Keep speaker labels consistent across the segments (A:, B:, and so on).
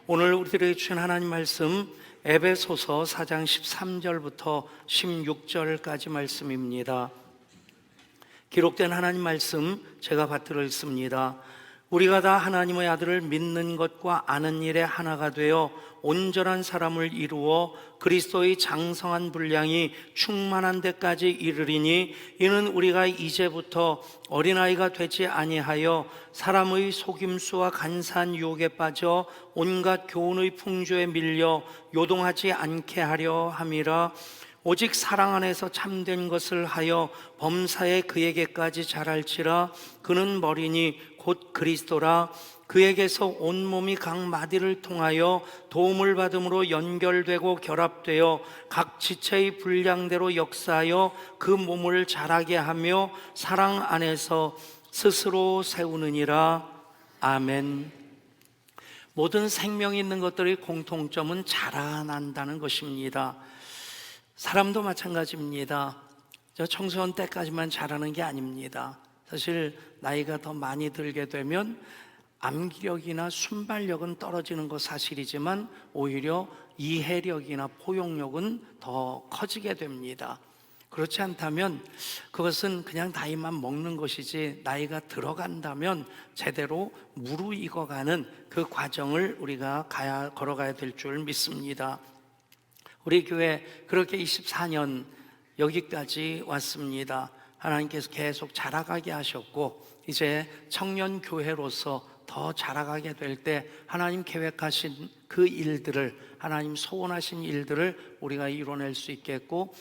A: 오늘 우리들에게 주신 하나님 말씀 에베소서 4장 13절부터 16절까지 말씀입니다. 기록된 하나님 말씀 제가 받들어 읽습니다. 우리가 다 하나님의 아들을 믿는 것과 아는 일에 하나가 되어 온전한 사람을 이루어 그리스도의 장성한 분량이 충만한 데까지 이르리니, 이는 우리가 이제부터 어린아이가 되지 아니하여 사람의 속임수와 간사한 유혹에 빠져 온갖 교훈의 풍조에 밀려 요동하지 않게 하려 함이라. 오직 사랑 안에서 참된 것을 하여 범사에 그에게까지 자랄지라. 그는 머리니 곧 그리스도라. 그에게서 온몸이 각 마디를 통하여 도움을 받음으로 연결되고 결합되어 각 지체의 분량대로 역사하여 그 몸을 자라게 하며 사랑 안에서 스스로 세우느니라. 아멘. 모든 생명이 있는 것들의 공통점은 자라난다는 것입니다. 사람도 마찬가지입니다. 저 청소년 때까지만 자라는 게 아닙니다. 사실 나이가 더 많이 들게 되면 암기력이나 순발력은 떨어지는 것 사실이지만 오히려 이해력이나 포용력은 더 커지게 됩니다. 그렇지 않다면 그것은 그냥 나이만 먹는 것이지, 나이가 들어간다면 제대로 무르익어가는 그 과정을 우리가 걸어가야 될 줄 믿습니다. 우리 교회 그렇게 24년 여기까지 왔습니다. 하나님께서 계속 자라가게 하셨고, 이제 청년 교회로서 더 자라가게 될 때 하나님 계획하신 그 일들을, 하나님 소원하신 일들을 우리가 이뤄낼 수 있겠고,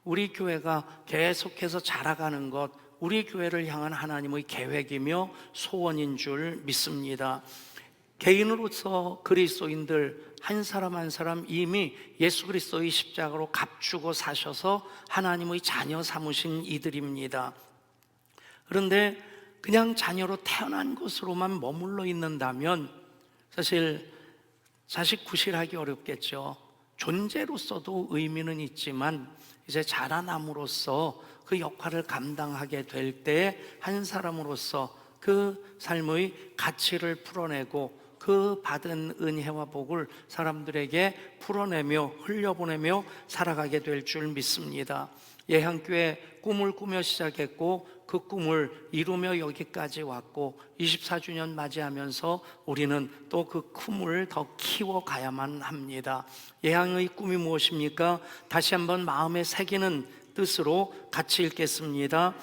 A: 우리 교회가 계속해서 자라가는 것, 우리 교회를 향한 하나님의 계획이며 소원인 줄 믿습니다. 개인으로서 그리스도인들 한 사람 한 사람 이미 예수 그리스도의 십자가로 값주고 사셔서 하나님의 자녀 삼으신 이들입니다. 그런데 그냥 자녀로 태어난 것으로만 머물러 있는다면 사실 자식 구실하기 어렵겠죠. 존재로서도 의미는 있지만 이제 자라남으로써 그 역할을 감당하게 될 때 한 사람으로서 그 삶의 가치를 풀어내고 그 받은 은혜와 복을 사람들에게 풀어내며 흘려보내며 살아가게 될 줄 믿습니다. 예향교회 꿈을 꾸며 시작했고 그 꿈을 이루며 여기까지 왔고 24주년 맞이하면서 우리는 또 그 꿈을 더 키워가야만 합니다. 예향의 꿈이 무엇입니까? 다시 한번 마음에 새기는 뜻으로 같이 읽겠습니다.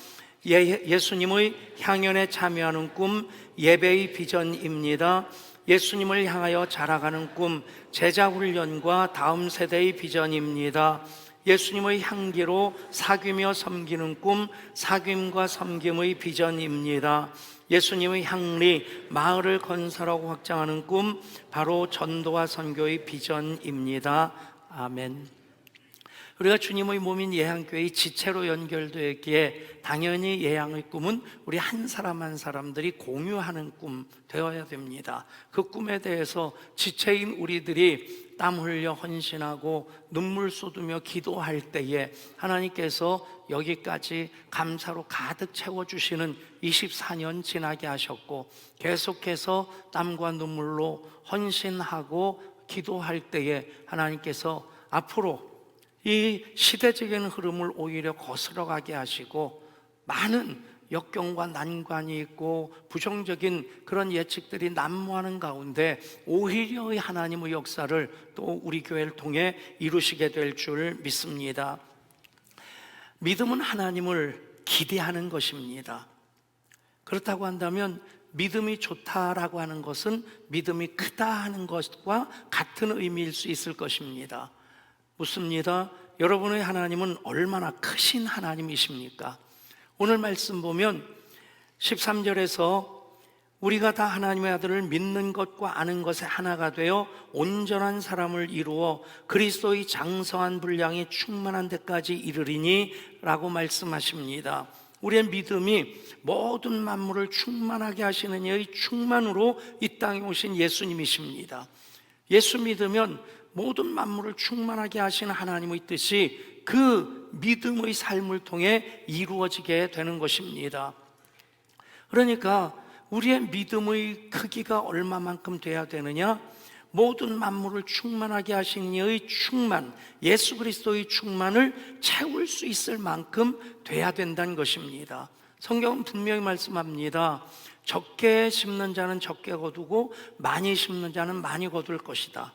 A: 예수님의 향연에 참여하는 꿈, 예배의 비전입니다. 예수님을 향하여 자라가는 꿈, 제자훈련과 다음 세대의 비전입니다. 예수님의 향기로 사귀며 섬기는 꿈, 사귐과 섬김의 비전입니다. 예수님의 향리, 마을을 건설하고 확장하는 꿈, 바로 전도와 선교의 비전입니다. 아멘. 우리가 주님의 몸인 예향교회의 지체로 연결되었기에 당연히 예향의 꿈은 우리 한 사람 한 사람들이 공유하는 꿈 되어야 됩니다. 그 꿈에 대해서 지체인 우리들이 땀 흘려 헌신하고 눈물 쏟으며 기도할 때에 하나님께서 여기까지 감사로 가득 채워주시는 24년 지나게 하셨고, 계속해서 땀과 눈물로 헌신하고 기도할 때에 하나님께서 앞으로 이 시대적인 흐름을 오히려 거스러가게 하시고, 많은 역경과 난관이 있고 부정적인 그런 예측들이 난무하는 가운데 오히려 하나님의 역사를 또 우리 교회를 통해 이루시게 될 줄 믿습니다. 믿음은 하나님을 기대하는 것입니다. 그렇다고 한다면 믿음이 좋다라고 하는 것은 믿음이 크다 하는 것과 같은 의미일 수 있을 것입니다. 묻습니다. 여러분의 하나님은 얼마나 크신 하나님이십니까? 오늘 말씀 보면 13절에서 우리가 다 하나님의 아들을 믿는 것과 아는 것에 하나가 되어 온전한 사람을 이루어 그리스도의 장성한 분량이 충만한 데까지 이르리니 라고 말씀하십니다. 우리의 믿음이 모든 만물을 충만하게 하시는 이의 충만으로 이 땅에 오신 예수님이십니다. 예수 믿으면 모든 만물을 충만하게 하시는 하나님의 뜻이 그 믿음의 삶을 통해 이루어지게 되는 것입니다. 그러니까 우리의 믿음의 크기가 얼마만큼 돼야 되느냐? 모든 만물을 충만하게 하신 이의 충만, 예수 그리스도의 충만을 채울 수 있을 만큼 돼야 된다는 것입니다. 성경은 분명히 말씀합니다. 적게 심는 자는 적게 거두고 많이 심는 자는 많이 거둘 것이다.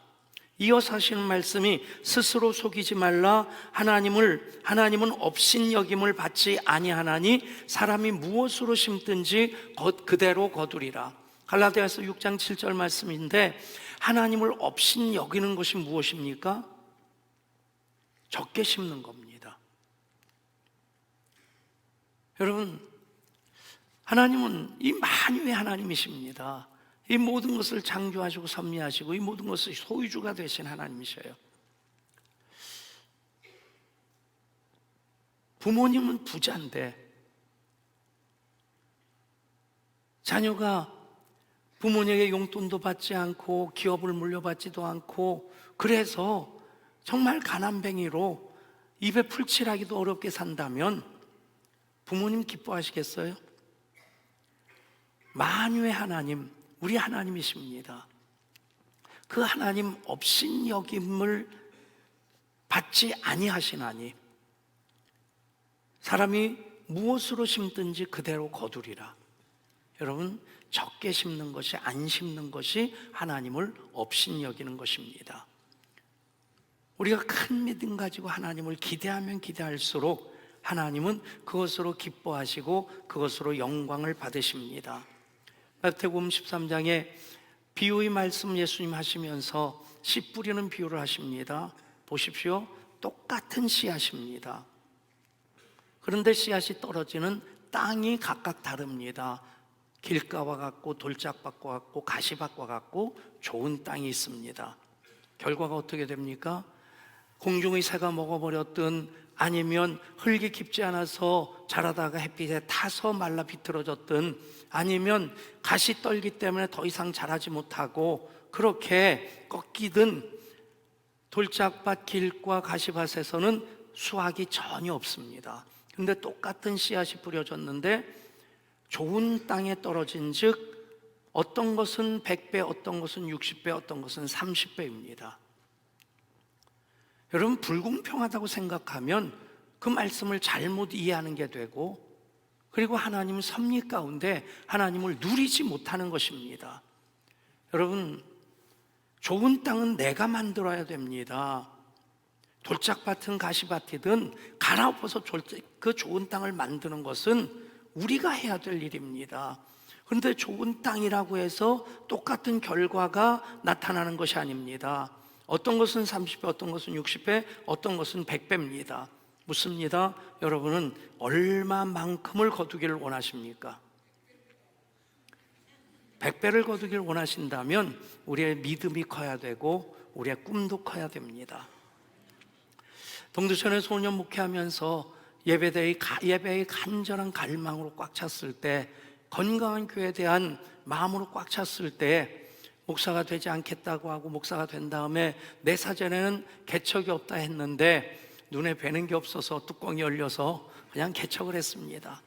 A: 이어서 하시는 말씀이 스스로 속이지 말라. 하나님은 업신여김을 받지 아니하나니 사람이 무엇으로 심든지 그대로 거두리라. 갈라디아서 6장 7절 말씀인데, 하나님을 업신여기는 것이 무엇입니까? 적게 심는 겁니다. 여러분, 하나님은 이 만유의 하나님이십니다. 이 모든 것을 창조하시고 섭리하시고 이 모든 것의 소유주가 되신 하나님이셔요. 부모님은 부자인데 자녀가 부모님에게 용돈도 받지 않고 기업을 물려받지도 않고, 그래서 정말 가난뱅이로 입에 풀칠하기도 어렵게 산다면 부모님 기뻐하시겠어요? 만유의 하나님, 우리 하나님이십니다. 그 하나님 업신여김을 받지 아니하시나니 사람이 무엇으로 심든지 그대로 거두리라. 여러분, 적게 심는 것이, 안 심는 것이 하나님을 업신여기는 것입니다. 우리가 큰 믿음 가지고 하나님을 기대하면 기대할수록 하나님은 그것으로 기뻐하시고 그것으로 영광을 받으십니다. 마태복음 13장에 비유의 말씀 예수님 하시면서 씨 뿌리는 비유를 하십니다. 보십시오. 똑같은 씨앗입니다. 그런데 씨앗이 떨어지는 땅이 각각 다릅니다. 길가와 같고 돌짝밭과 같고 가시밭과 같고 좋은 땅이 있습니다. 결과가 어떻게 됩니까? 공중의 새가 먹어버렸든 아니면 흙이 깊지 않아서 자라다가 햇빛에 타서 말라 비틀어졌든 아니면 가시 떨기 때문에 더 이상 자라지 못하고 그렇게 꺾이든 돌짝밭, 길과 가시밭에서는 수확이 전혀 없습니다. 근데 똑같은 씨앗이 뿌려졌는데 좋은 땅에 떨어진 즉 어떤 것은 100배, 어떤 것은 60배, 어떤 것은 30배입니다. 여러분, 불공평하다고 생각하면 그 말씀을 잘못 이해하는 게 되고, 그리고 하나님 섭리 가운데 하나님을 누리지 못하는 것입니다. 여러분, 좋은 땅은 내가 만들어야 됩니다. 돌짝밭은 가시밭이든 갈아엎어서 그 좋은 땅을 만드는 것은 우리가 해야 될 일입니다. 그런데 좋은 땅이라고 해서 똑같은 결과가 나타나는 것이 아닙니다. 어떤 것은 30배, 어떤 것은 60배, 어떤 것은 100배입니다. 묻습니다. 여러분은 얼마만큼을 거두기를 원하십니까? 100배를 거두기를 원하신다면 우리의 믿음이 커야 되고 우리의 꿈도 커야 됩니다. 동두천에 소년 목회하면서 예배의 간절한 갈망으로 꽉 찼을 때, 건강한 교회에 대한 마음으로 꽉 찼을 때 목사가 되지 않겠다고 하고 목사가 된 다음에 내 사전에는 개척이 없다 했는데 눈에 뵈는 게 없어서 뚜껑이 열려서 그냥 개척을 했습니다.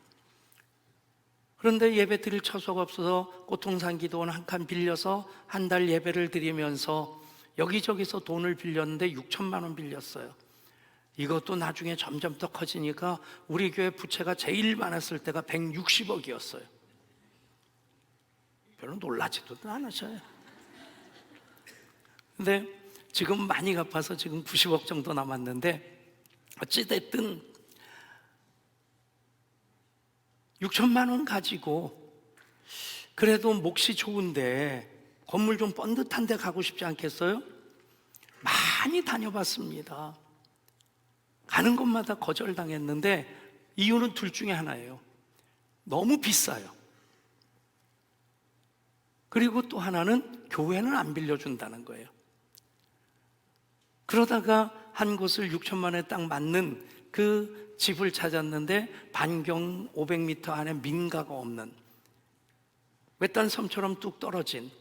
A: 그런데 예배 드릴 처소가 없어서 꽃동산 기도원 한 칸 빌려서 한 달 예배를 드리면서 여기저기서 돈을 빌렸는데 6천만 원 빌렸어요. 이것도 나중에 점점 더 커지니까 우리 교회 부채가 제일 많았을 때가 160억이었어요. 별로 놀라지도 않으셔요. 근데 지금 많이 갚아서 지금 90억 정도 남았는데, 어찌됐든 6천만 원 가지고 그래도 몫이 좋은데 건물 좀 번듯한 데 가고 싶지 않겠어요? 많이 다녀봤습니다. 가는 곳마다 거절당했는데 이유는 둘 중에 하나예요. 너무 비싸요. 그리고 또 하나는 교회는 안 빌려준다는 거예요. 그러다가 한 곳을 6천만 원에 딱 맞는 그 집을 찾았는데 반경 500m 안에 민가가 없는 외딴 섬처럼 뚝 떨어진,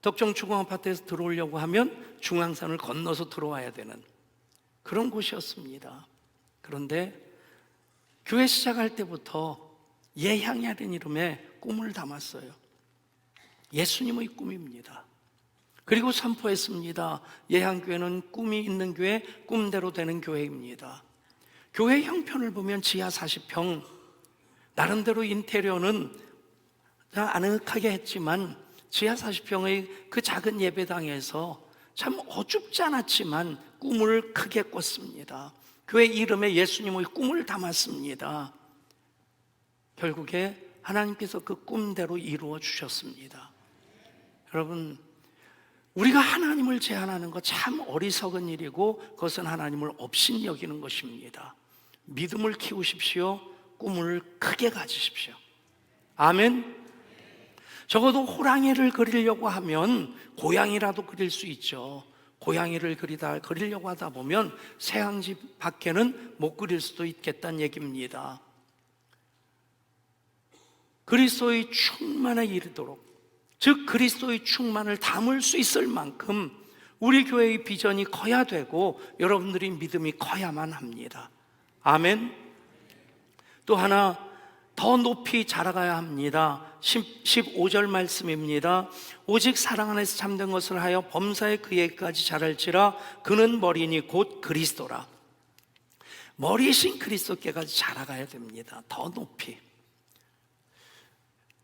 A: 덕정 추공 아파트에서 들어오려고 하면 중앙산을 건너서 들어와야 되는 그런 곳이었습니다. 그런데 교회 시작할 때부터 예향이라는 이름의 꿈을 담았어요. 예수님의 꿈입니다. 그리고 선포했습니다. 예한교회는 꿈이 있는 교회, 꿈대로 되는 교회입니다. 교회 형편을 보면 지하 40평, 나름대로 인테리어는 아늑하게 했지만 지하 40평의 그 작은 예배당에서 참 어줍지 않았지만 꿈을 크게 꿨습니다. 교회 이름에 예수님의 꿈을 담았습니다. 결국에 하나님께서 그 꿈대로 이루어 주셨습니다. 여러분, 우리가 하나님을 제한하는 것 참 어리석은 일이고 그것은 하나님을 업신 여기는 것입니다. 믿음을 키우십시오. 꿈을 크게 가지십시오. 아멘. 적어도 호랑이를 그리려고 하면 고양이라도 그릴 수 있죠. 고양이를 그리려고 하다 보면 새항지 밖에는 못 그릴 수도 있겠다는 얘기입니다. 그리스도의 충만에 이르도록, 즉 그리스도의 충만을 담을 수 있을 만큼 우리 교회의 비전이 커야 되고 여러분들의 믿음이 커야만 합니다. 아멘. 또 하나 더 높이 자라가야 합니다. 15절 말씀입니다. 오직 사랑 안에서 참된 것을 하여 범사에 그에게까지 자랄지라. 그는 머리니 곧 그리스도라. 머리이신 그리스도께까지 자라가야 됩니다. 더 높이.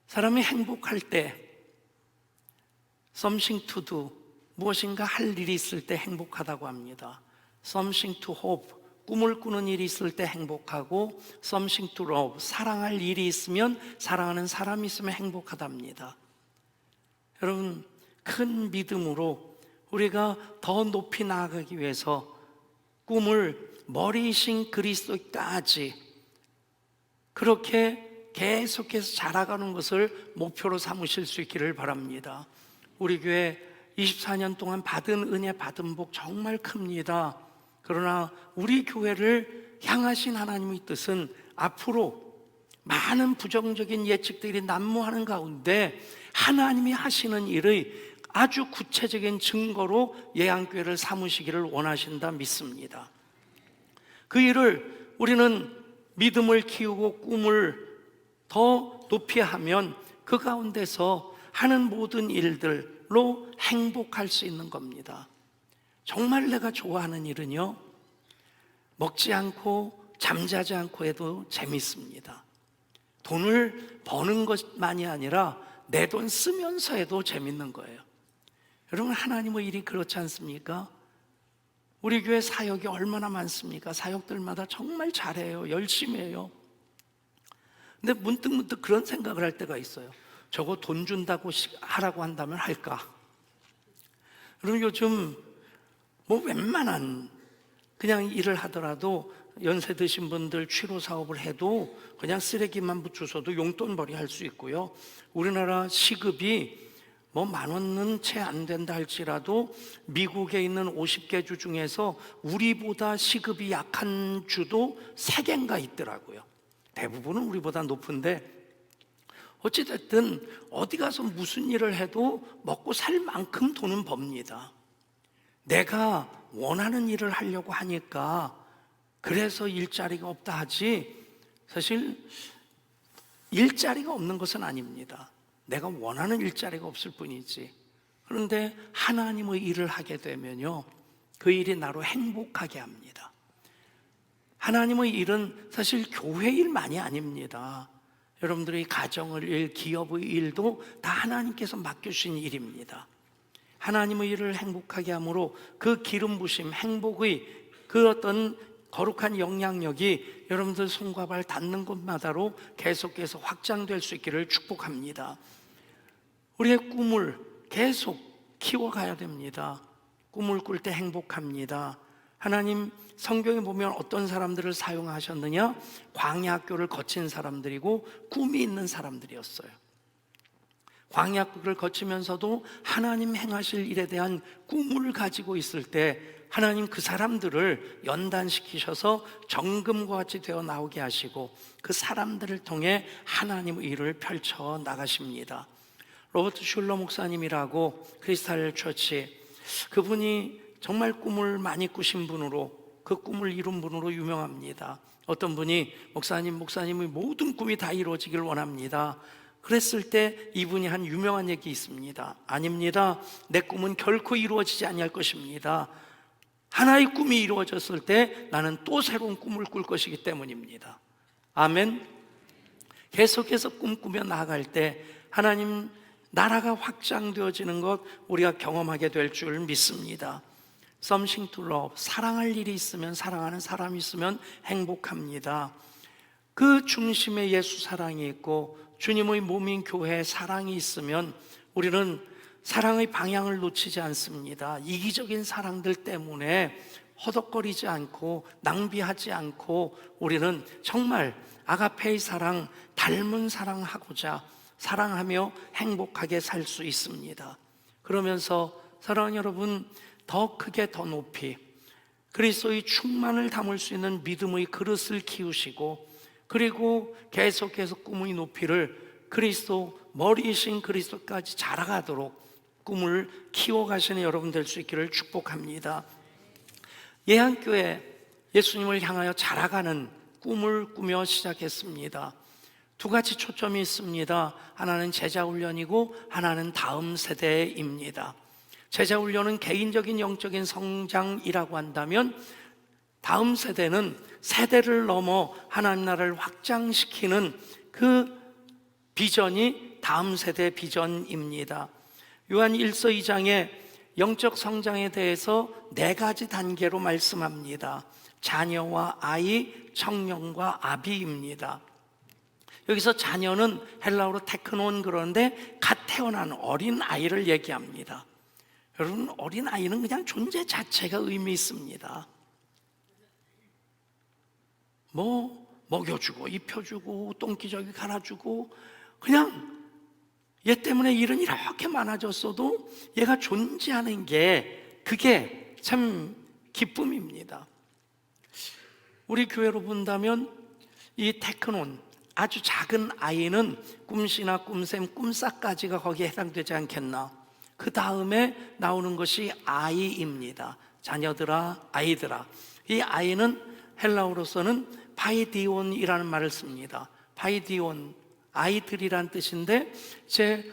A: 사람이 행복할 때 something to do, 무엇인가 할 일이 있을 때 행복하다고 합니다. something to hope, 꿈을 꾸는 일이 있을 때 행복하고, something to love, 사랑할 일이 있으면, 사랑하는 사람이 있으면 행복하답니다. 여러분, 큰 믿음으로 우리가 더 높이 나아가기 위해서 꿈을 머리이신 그리스도까지 그렇게 계속해서 자라가는 것을 목표로 삼으실 수 있기를 바랍니다. 우리 교회 24년 동안 받은 은혜, 받은 복 정말 큽니다. 그러나 우리 교회를 향하신 하나님의 뜻은 앞으로 많은 부정적인 예측들이 난무하는 가운데 하나님이 하시는 일의 아주 구체적인 증거로 예한교회를 삼으시기를 원하신다 믿습니다. 그 일을 우리는 믿음을 키우고 꿈을 더 높이 하면 그 가운데서 하는 모든 일들로 행복할 수 있는 겁니다. 정말 내가 좋아하는 일은요, 먹지 않고 잠자지 않고 해도 재밌습니다. 돈을 버는 것만이 아니라 내 돈 쓰면서 해도 재밌는 거예요. 여러분, 하나님의 일이 그렇지 않습니까? 우리 교회 사역이 얼마나 많습니까? 사역들마다 정말 잘해요. 열심히 해요. 근데 문득 그런 생각을 할 때가 있어요. 저거 돈 준다고 하라고 한다면 할까? 그럼 요즘 웬만한 그냥 일을 하더라도 연세 드신 분들 취로 사업을 해도 그냥 쓰레기만 붙여서도 용돈벌이 할 수 있고요. 우리나라 시급이 10,000원은 채 안 된다 할지라도 미국에 있는 50개 주 중에서 우리보다 시급이 약한 주도 3개인가 있더라고요. 대부분은 우리보다 높은데 어찌됐든 어디 가서 무슨 일을 해도 먹고 살 만큼 돈은 법니다. 내가 원하는 일을 하려고 하니까 그래서 일자리가 없다 하지, 사실 일자리가 없는 것은 아닙니다. 내가 원하는 일자리가 없을 뿐이지. 그런데 하나님의 일을 하게 되면요, 그 일이 나로 행복하게 합니다. 하나님의 일은 사실 교회 일만이 아닙니다. 여러분들의 가정의 일, 기업의 일도 다 하나님께서 맡겨주신 일입니다. 하나님의 일을 행복하게 함으로 그 기름 부심, 행복의 그 어떤 거룩한 영향력이 여러분들 손과 발 닿는 곳마다로 계속해서 확장될 수 있기를 축복합니다. 우리의 꿈을 계속 키워가야 됩니다. 꿈을 꿀 때 행복합니다. 하나님 성경에 보면 어떤 사람들을 사용하셨느냐? 광야학교를 거친 사람들이고 꿈이 있는 사람들이었어요. 광야학교를 거치면서도 하나님 행하실 일에 대한 꿈을 가지고 있을 때 하나님 그 사람들을 연단시키셔서 정금과 같이 되어 나오게 하시고 그 사람들을 통해 하나님의 일을 펼쳐 나가십니다. 로버트 슐러 목사님이라고 크리스탈 처치, 그분이 정말 꿈을 많이 꾸신 분으로, 그 꿈을 이룬 분으로 유명합니다. 어떤 분이 목사님의 모든 꿈이 다 이루어지길 원합니다. 그랬을 때 이분이 한 유명한 얘기 있습니다. 아닙니다. 내 꿈은 결코 이루어지지 아니할 것입니다. 하나의 꿈이 이루어졌을 때 나는 또 새로운 꿈을 꿀 것이기 때문입니다. 아멘. 계속해서 꿈꾸며 나아갈 때 하나님 나라가 확장되어지는 것 우리가 경험하게 될 줄 믿습니다. Something to love, 사랑할 일이 있으면, 사랑하는 사람이 있으면 행복합니다. 그 중심에 예수 사랑이 있고 주님의 몸인 교회에 사랑이 있으면 우리는 사랑의 방향을 놓치지 않습니다. 이기적인 사랑들 때문에 허덕거리지 않고 낭비하지 않고 우리는 정말 아가페의 사랑, 닮은 사랑하고자 사랑하며 행복하게 살 수 있습니다. 그러면서 사랑하는 여러분, 더 크게 더 높이 그리스도의 충만을 담을 수 있는 믿음의 그릇을 키우시고, 그리고 계속해서 꿈의 높이를 그리스도 머리이신 그리스도까지 자라가도록 꿈을 키워가시는 여러분 될 수 있기를 축복합니다. 예한교회 예수님을 향하여 자라가는 꿈을 꾸며 시작했습니다. 두 가지 초점이 있습니다. 하나는 제자훈련이고 하나는 다음 세대입니다. 제자훈련은 개인적인 영적인 성장이라고 한다면, 다음 세대는 세대를 넘어 하나님 나라를 확장시키는 그 비전이 다음 세대 비전입니다. 요한 1서 2장에 영적 성장에 대해서 4가지 단계로 말씀합니다. 자녀와 아이, 청년과 아비입니다. 여기서 자녀는 헬라어로 테크논, 그런데 갓 태어난 어린 아이를 얘기합니다. 여러분, 어린 아이는 그냥 존재 자체가 의미 있습니다. 먹여주고 입혀주고 똥기저귀 갈아주고, 그냥 얘 때문에 일은 이렇게 많아졌어도 얘가 존재하는 게 그게 참 기쁨입니다. 우리 교회로 본다면 이 테크논, 아주 작은 아이는 꿈씨나 꿈샘, 꿈싹까지가 거기에 해당되지 않겠나. 그 다음에 나오는 것이 아이입니다. 자녀들아, 아이들아. 이 아이는 헬라어로서는 파이디온이라는 말을 씁니다. 파이디온, 아이들이란 뜻인데,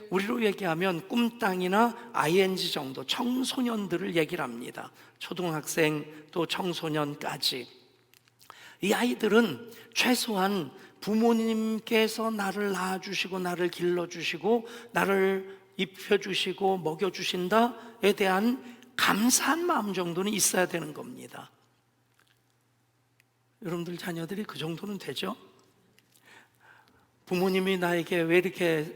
A: 우리로 얘기하면 꿈땅이나 ing 정도, 청소년들을 얘기를 합니다. 초등학생 또 청소년까지. 이 아이들은 최소한 부모님께서 나를 낳아주시고 나를 길러주시고 나를 입혀주시고 먹여주신다에 대한 감사한 마음 정도는 있어야 되는 겁니다. 여러분들 자녀들이 그 정도는 되죠? 부모님이 나에게 왜 이렇게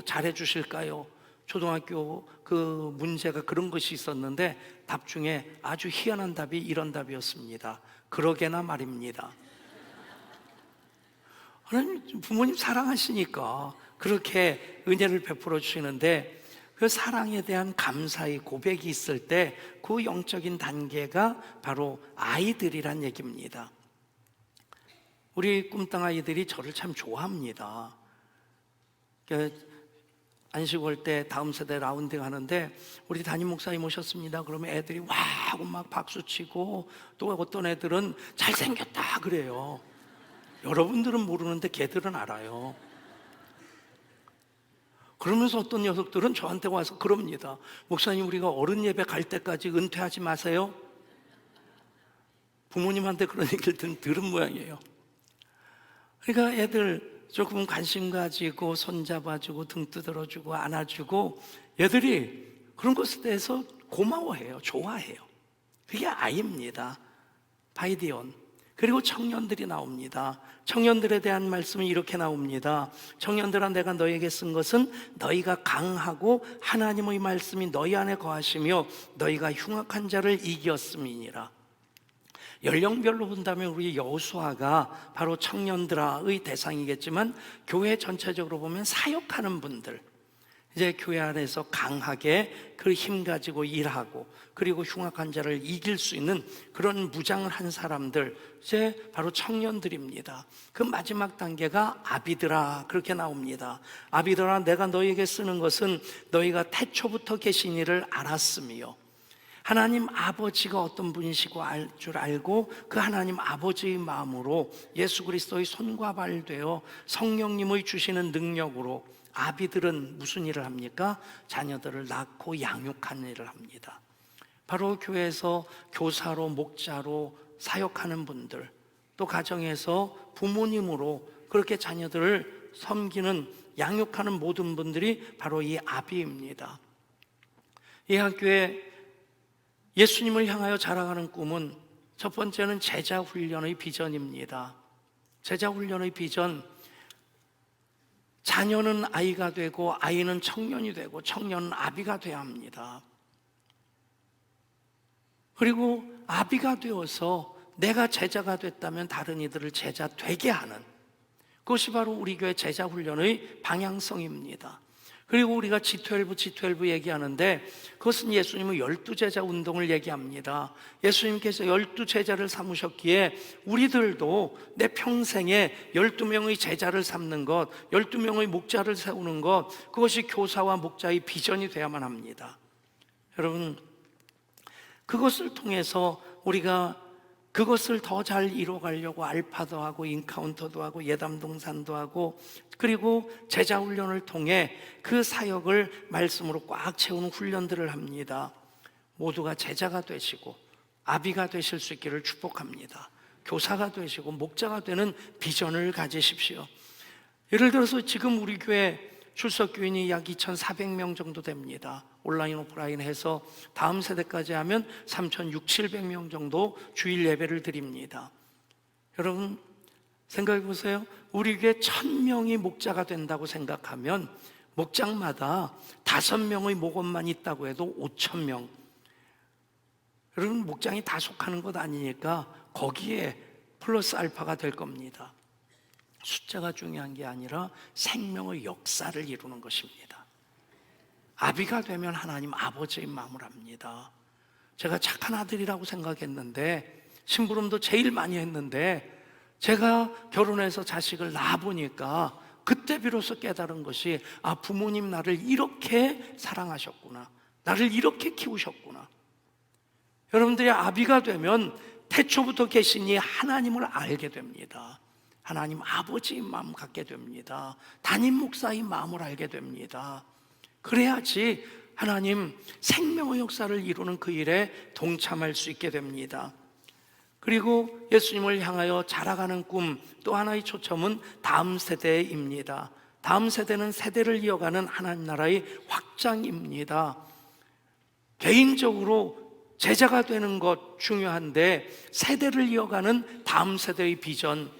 A: 잘해주실까요? 초등학교 그 문제가 그런 것이 있었는데 답 중에 아주 희한한 답이 이런 답이었습니다. 그러게나 말입니다. 하나님, 부모님 사랑하시니까 그렇게 은혜를 베풀어 주시는데, 그 사랑에 대한 감사의 고백이 있을 때 그 영적인 단계가 바로 아이들이란 얘기입니다. 우리 꿈땅 아이들이 저를 참 좋아합니다. 안식월 때 다음 세대 라운딩 하는데 우리 담임 목사님 오셨습니다. 그러면 애들이 와 하고 막 박수치고, 또 어떤 애들은 잘생겼다 그래요. 여러분들은 모르는데 걔들은 알아요. 그러면서 어떤 녀석들은 저한테 와서 그럽니다. 목사님, 우리가 어른 예배 갈 때까지 은퇴하지 마세요. 부모님한테 그런 얘기를 들은 모양이에요. 그러니까 애들 조금 관심 가지고 손잡아주고 등 두드려주고 안아주고, 애들이 그런 것에 대해서 고마워해요. 좋아해요. 그게 아이입니다. 바이디온. 그리고 청년들이 나옵니다. 청년들에 대한 말씀이 이렇게 나옵니다. 청년들아, 내가 너에게 쓴 것은 너희가 강하고 하나님의 말씀이 너희 안에 거하시며 너희가 흉악한 자를 이겼음이니라. 연령별로 본다면 우리 여호수아가 바로 청년들의 대상이겠지만, 교회 전체적으로 보면 사역하는 분들, 이제 교회 안에서 강하게 그 힘 가지고 일하고 그리고 흉악한 자를 이길 수 있는 그런 무장을 한 사람들, 이제 바로 청년들입니다. 그 마지막 단계가 아비들아, 그렇게 나옵니다. 아비들아, 내가 너희에게 쓰는 것은 너희가 태초부터 계신 이를 알았으며 하나님 아버지가 어떤 분이시고 알 줄 알고 그 하나님 아버지의 마음으로 예수 그리스도의 손과 발 되어 성령님의 주시는 능력으로 아비들은 무슨 일을 합니까? 자녀들을 낳고 양육하는 일을 합니다. 바로 교회에서 교사로, 목자로 사역하는 분들, 또 가정에서 부모님으로 그렇게 자녀들을 섬기는, 양육하는 모든 분들이 바로 이 아비입니다. 이 학교에 예수님을 향하여 자라가는 꿈은 첫 번째는 제자 훈련의 비전입니다. 제자 훈련의 비전, 자녀는 아이가 되고 아이는 청년이 되고 청년은 아비가 되어야 합니다. 그리고 아비가 되어서 내가 제자가 됐다면 다른 이들을 제자 되게 하는, 그것이 바로 우리 교회 제자 훈련의 방향성입니다. 그리고 우리가 G12 얘기하는데 그것은 예수님의 12제자 운동을 얘기합니다. 예수님께서 12제자를 삼으셨기에 우리들도 내 평생에 12명의 제자를 삼는 것, 12명의 목자를 세우는 것, 그것이 교사와 목자의 비전이 되어야만 합니다. 여러분, 그것을 통해서 우리가 그것을 더 잘 이뤄가려고 알파도 하고 인카운터도 하고 예담동산도 하고, 그리고 제자훈련을 통해 그 사역을 말씀으로 꽉 채우는 훈련들을 합니다. 모두가 제자가 되시고 아비가 되실 수 있기를 축복합니다. 교사가 되시고 목자가 되는 비전을 가지십시오. 예를 들어서 지금 우리 교회 출석교인이 약 2,400명 정도 됩니다. 온라인 오프라인 해서 다음 세대까지 하면 3,600~700명 정도 주일 예배를 드립니다. 여러분 생각해 보세요. 우리 교회 1,000명이 목자가 된다고 생각하면 목장마다 5명의 목원만 있다고 해도 5,000명. 여러분 목장이 다 속하는 것 아니니까 거기에 플러스 알파가 될 겁니다. 숫자가 중요한 게 아니라 생명의 역사를 이루는 것입니다. 아비가 되면 하나님 아버지의 마음을 합니다. 제가 착한 아들이라고 생각했는데, 심부름도 제일 많이 했는데, 제가 결혼해서 자식을 낳아보니까 그때 비로소 깨달은 것이, 아, 부모님 나를 이렇게 사랑하셨구나, 나를 이렇게 키우셨구나. 여러분들이 아비가 되면 태초부터 계신 이 하나님을 알게 됩니다. 하나님 아버지의 마음 갖게 됩니다. 담임 목사의 마음을 알게 됩니다. 그래야지 하나님 생명의 역사를 이루는 그 일에 동참할 수 있게 됩니다. 그리고 예수님을 향하여 자라가는 꿈, 또 하나의 초점은 다음 세대입니다. 다음 세대는 세대를 이어가는 하나님 나라의 확장입니다. 개인적으로 제자가 되는 것 중요한데, 세대를 이어가는 다음 세대의 비전,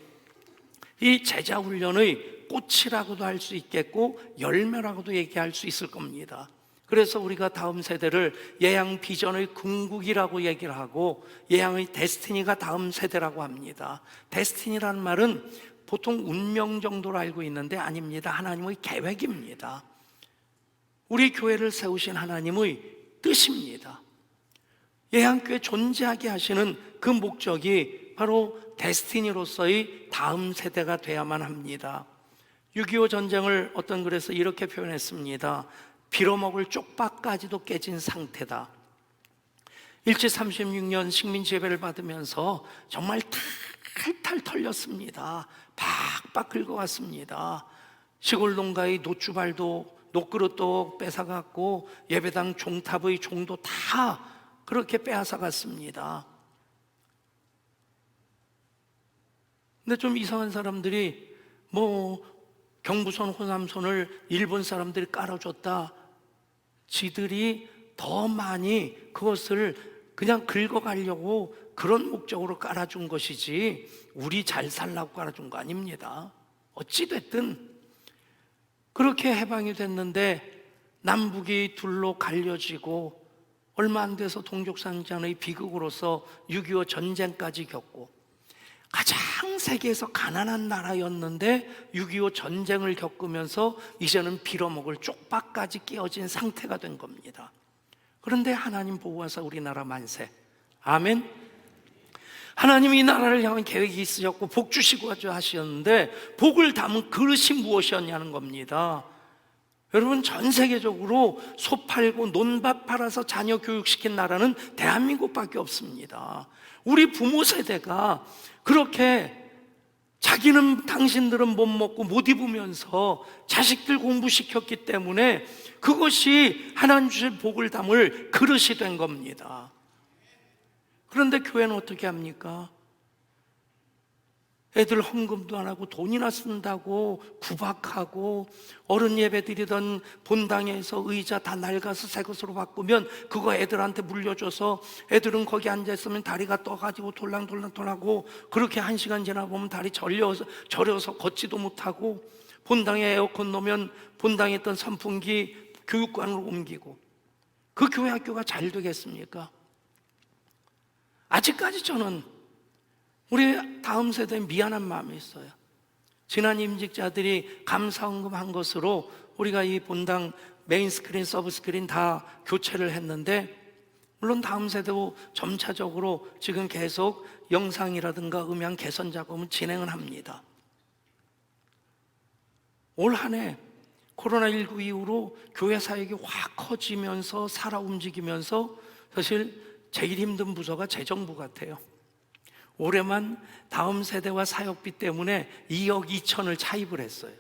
A: 이 제자 훈련의 꽃이라고도 할 수 있겠고 열매라고도 얘기할 수 있을 겁니다. 그래서 우리가 다음 세대를 예양 비전의 궁극이라고 얘기를 하고, 예양의 데스티니가 다음 세대라고 합니다. 데스티니라는 말은 보통 운명 정도로 알고 있는데 아닙니다. 하나님의 계획입니다. 우리 교회를 세우신 하나님의 뜻입니다. 예양교회 존재하게 하시는 그 목적이 바로 데스티니로서의 다음 세대가 돼야만 합니다. 6.25 전쟁을 어떤 글에서 이렇게 표현했습니다. 빌어먹을 쪽박까지도 깨진 상태다. 일제 36년 식민지배를 받으면서 정말 탈탈 털렸습니다. 박박 긁어갔습니다. 시골 농가의 노주발도, 녹그릇도 뺏어갔고 예배당 종탑의 종도 다 그렇게 빼앗아갔습니다. 근데 좀 이상한 사람들이 경부선, 호남선을 일본 사람들이 깔아줬다, 지들이 더 많이 그것을 그냥 긁어가려고 그런 목적으로 깔아준 것이지 우리 잘 살라고 깔아준 거 아닙니다. 어찌됐든 그렇게 해방이 됐는데 남북이 둘로 갈려지고 얼마 안 돼서 동족상잔의 비극으로서 6.25 전쟁까지 겪고, 가장 세계에서 가난한 나라였는데 6.25 전쟁을 겪으면서 이제는 빌어먹을 쪽박까지 깨어진 상태가 된 겁니다. 그런데 하나님 보호하사 우리나라 만세. 아멘. 하나님이 이 나라를 향한 계획이 있으셨고 복 주시고 하셨는데, 복을 담은 그릇이 무엇이었냐는 겁니다. 여러분, 전 세계적으로 소 팔고 논밭 팔아서 자녀 교육시킨 나라는 대한민국밖에 없습니다. 우리 부모 세대가 그렇게 자기는 당신들은 못 먹고 못 입으면서 자식들 공부시켰기 때문에 그것이 하나님 주실 복을 담을 그릇이 된 겁니다. 그런데 교회는 어떻게 합니까? 애들 헌금도 안 하고 돈이나 쓴다고 구박하고, 어른 예배 드리던 본당에서 의자 다 낡아서 새 것으로 바꾸면 그거 애들한테 물려줘서 애들은 거기 앉아있으면 다리가 떠가지고 돌랑돌랑하고, 그렇게 1시간 지나 보면 다리 저려서 걷지도 못하고, 본당에 에어컨 놓으면 본당에 있던 선풍기 교육관으로 옮기고, 그 교회 학교가 잘 되겠습니까? 아직까지 저는 우리 다음 세대에 미안한 마음이 있어요. 지난 임직자들이 감사헌금 한 것으로 우리가 이 본당 메인 스크린, 서브 스크린 다 교체를 했는데, 물론 다음 세대도 점차적으로 지금 계속 영상이라든가 음향 개선 작업은 진행을 합니다. 올 한 해 코로나19 이후로 교회 사역이 확 커지면서 살아 움직이면서, 사실 제일 힘든 부서가 재정부 같아요. 올해만 다음 세대와 사역비 때문에 2억 2천을 차입을 했어요.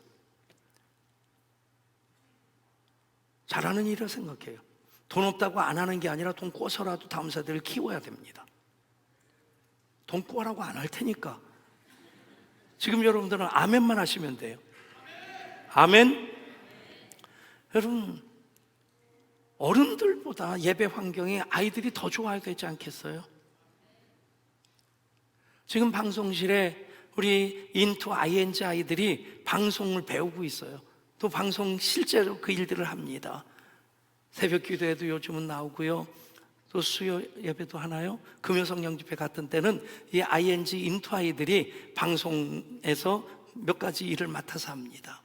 A: 잘하는 일이라 생각해요. 돈 없다고 안 하는 게 아니라 돈 꿔서라도 다음 세대를 키워야 됩니다. 돈 꿔라고 안 할 테니까 지금 여러분들은 아멘만 하시면 돼요. 아멘. 여러분, 어른들보다 예배 환경이 아이들이 더 좋아야 되지 않겠어요? 지금 방송실에 우리 인투 ING 아이들이 방송을 배우고 있어요. 또 방송 실제로 그 일들을 합니다. 새벽 기도에도 요즘은 나오고요. 또 수요 예배도 하나요? 금요성령 집회 같은 때는 이 ING 인투 아이들이 방송에서 몇 가지 일을 맡아서 합니다.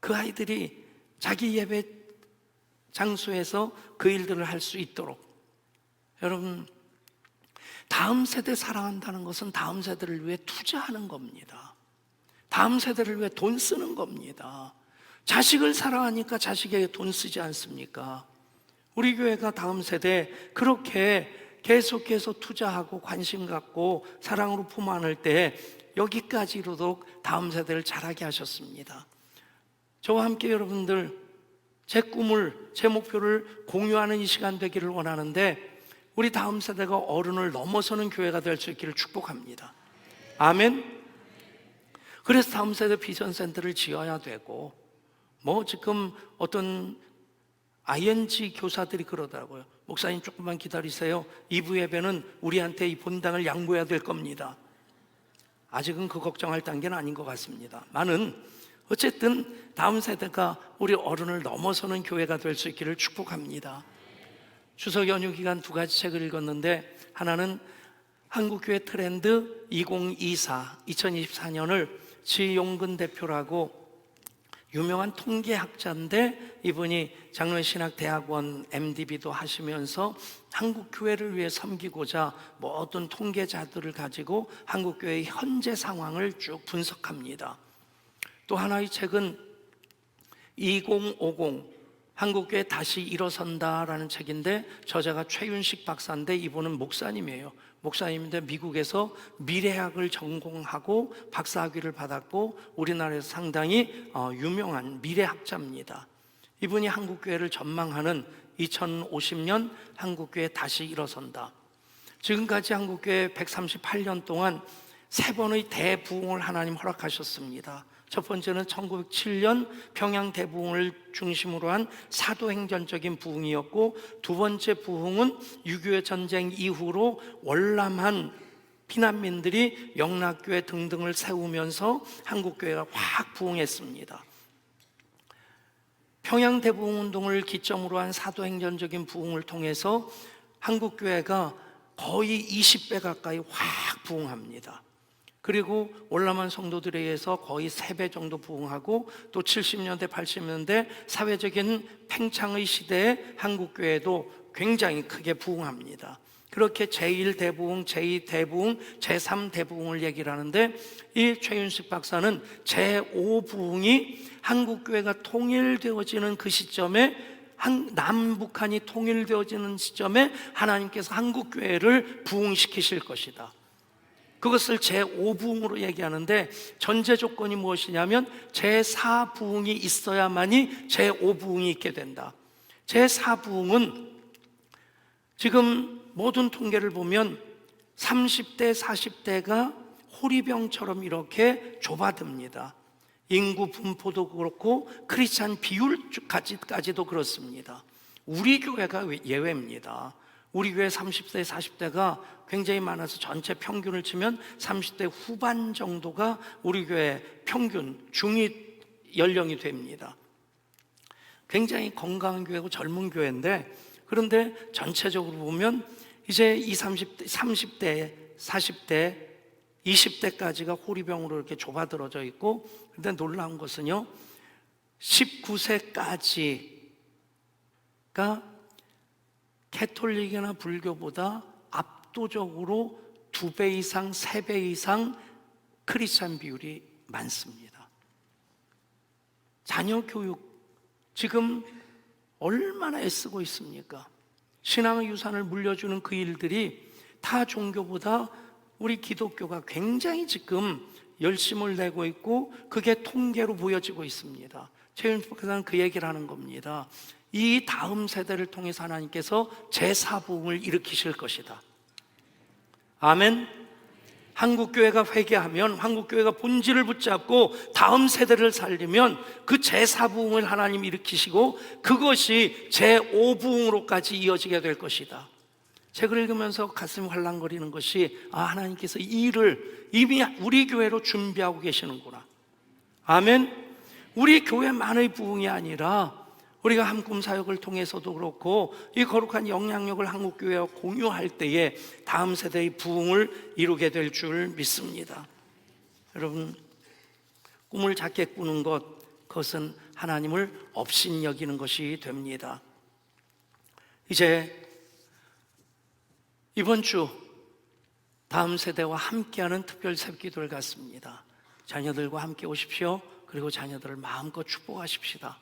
A: 그 아이들이 자기 예배 장소에서 그 일들을 할 수 있도록, 여러분, 다음 세대 사랑한다는 것은 다음 세대를 위해 투자하는 겁니다. 다음 세대를 위해 돈 쓰는 겁니다. 자식을 사랑하니까 자식에게 돈 쓰지 않습니까? 우리 교회가 다음 세대 그렇게 계속해서 투자하고 관심 갖고 사랑으로 품 안을 때 여기까지로도 다음 세대를 자라게 하셨습니다. 저와 함께 여러분들 제 꿈을, 제 목표를 공유하는 이 시간 되기를 원하는데, 우리 다음 세대가 어른을 넘어서는 교회가 될 수 있기를 축복합니다. 아멘. 그래서 다음 세대 비전 센터를 지어야 되고, 지금 어떤 ING 교사들이 그러더라고요. 목사님 조금만 기다리세요. 2부 예배는 우리한테 이 본당을 양보해야 될 겁니다. 아직은 그 걱정할 단계는 아닌 것 같습니다. 나는 어쨌든 다음 세대가 우리 어른을 넘어서는 교회가 될 수 있기를 축복합니다. 추석 연휴 기간 2가지 책을 읽었는데, 하나는 한국교회 트렌드 2024, 2024년을 지용근 대표라고 유명한 통계학자인데, 이분이 장로신학대학원 MDB도 하시면서 한국교회를 위해 섬기고자 모든 통계자들을 가지고 한국교회의 현재 상황을 쭉 분석합니다. 또 하나의 책은 2050 한국교회 다시 일어선다라는 책인데, 저자가 최윤식 박사인데 이분은 목사님이에요. 목사님인데 미국에서 미래학을 전공하고 박사학위를 받았고 우리나라에서 상당히 유명한 미래학자입니다. 이분이 한국교회를 전망하는 2050년 한국교회 다시 일어선다. 지금까지 한국교회 138년 동안 3번의 대부흥을 하나님 허락하셨습니다. 첫 번째는 1907년 평양 대부흥을 중심으로 한 사도행전적인 부흥이었고, 두 번째 부흥은 6.25 전쟁 이후로 월남한 피난민들이 영락교회 등등을 세우면서 한국교회가 확 부흥했습니다. 평양 대부흥운동을 기점으로 한 사도행전적인 부흥을 통해서 한국교회가 거의 20배 가까이 확 부흥합니다. 그리고 월남한 성도들에 의해서 거의 3배 정도 부흥하고, 또 70년대 80년대 사회적인 팽창의 시대에 한국교회도 굉장히 크게 부흥합니다. 그렇게 제1대부흥, 제2대부흥, 제3대부흥을 얘기를 하는데, 이 최윤식 박사는 제5부흥이 한국교회가 통일되어지는 그 시점에, 남북한이 통일되어지는 시점에 하나님께서 한국교회를 부흥시키실 것이다. 그것을 제5부흥으로 얘기하는데 전제 조건이 무엇이냐면 제4부흥이 있어야만이 제5부흥이 있게 된다. 제4부흥은 지금 모든 통계를 보면 30대, 40대가 호리병처럼 이렇게 좁아듭니다. 인구 분포도 그렇고 크리스찬 비율까지도 그렇습니다. 우리 교회가 예외입니다. 우리 교회 30대, 40대가 굉장히 많아서 전체 평균을 치면 30대 후반 정도가 우리 교회 평균 중위 연령이 됩니다. 굉장히 건강한 교회고 젊은 교회인데, 그런데 전체적으로 보면 이제 30대, 40대, 20대까지가 호리병으로 이렇게 좁아들어져 있고, 근데 놀라운 것은요, 19세까지가 캐톨릭이나 불교보다 압도적으로 2배 이상, 3배 이상 크리스찬 비율이 많습니다. 자녀 교육 지금 얼마나 애쓰고 있습니까? 신앙의 유산을 물려주는 그 일들이 타 종교보다 우리 기독교가 굉장히 지금 열심을 내고 있고, 그게 통계로 보여지고 있습니다. 최윤수 목사는 그 얘기를 하는 겁니다. 이 다음 세대를 통해서 하나님께서 제4부흥을 일으키실 것이다. 아멘. 한국교회가 회개하면, 한국교회가 본질을 붙잡고 다음 세대를 살리면 그 제4부흥을 하나님 일으키시고 그것이 제5부흥으로까지 이어지게 될 것이다. 책을 읽으면서 가슴이 활랑거리는 것이, 하나님께서 이 일을 이미 우리 교회로 준비하고 계시는구나. 아멘. 우리 교회만의 부흥이 아니라 우리가 한꿈 사역을 통해서도 그렇고 이 거룩한 영향력을 한국교회와 공유할 때에 다음 세대의 부흥을 이루게 될 줄 믿습니다. 여러분, 꿈을 작게 꾸는 것, 그것은 하나님을 업신여기는 것이 됩니다. 이제 이번 주 다음 세대와 함께하는 특별 새벽기도를 갖습니다. 자녀들과 함께 오십시오. 그리고 자녀들을 마음껏 축복하십시다.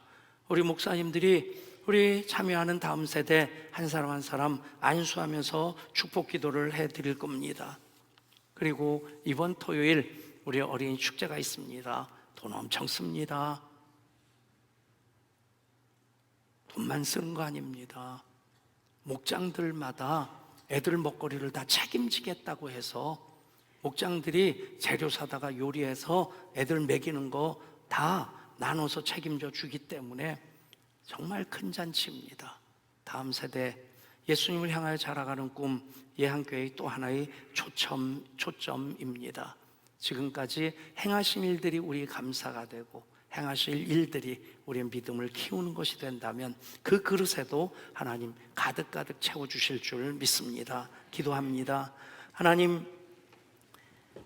A: 우리 목사님들이 우리 참여하는 다음 세대 한 사람 한 사람 안수하면서 축복 기도를 해드릴 겁니다. 그리고 이번 토요일 우리 어린이 축제가 있습니다. 돈 엄청 씁니다. 돈만 쓰는 거 아닙니다. 목장들마다 애들 먹거리를 다 책임지겠다고 해서 목장들이 재료 사다가 요리해서 애들 먹이는 거 다 나눠서 책임져 주기 때문에 정말 큰 잔치입니다. 다음 세대 예수님을 향하여 자라가는 꿈, 예한교회의 또 하나의 초점입니다. 지금까지 행하신 일들이 우리 감사가 되고 행하실 일들이 우리의 믿음을 키우는 것이 된다면 그 그릇에도 하나님 가득가득 채워주실 줄 믿습니다. 기도합니다. 하나님,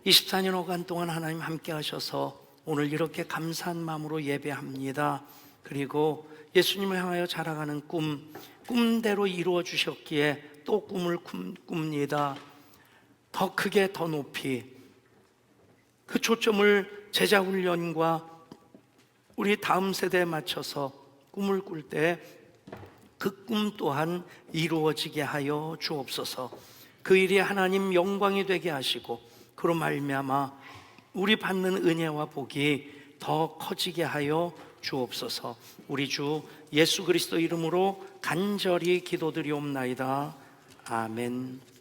A: 24년 5간 동안 하나님 함께 하셔서 오늘 이렇게 감사한 마음으로 예배합니다. 그리고 예수님을 향하여 자라가는 꿈대로 이루어 주셨기에 또 꿈을 꿉니다. 더 크게 더 높이 그 초점을 제자훈련과 우리 다음 세대에 맞춰서 꿈을 꿀 때 그 꿈 또한 이루어지게 하여 주옵소서. 그 일이 하나님 영광이 되게 하시고 그로 말미암아 우리 받는 은혜와 복이 더 커지게 하여 주옵소서. 우리 주 예수 그리스도 이름으로 간절히 기도드리옵나이다. 아멘.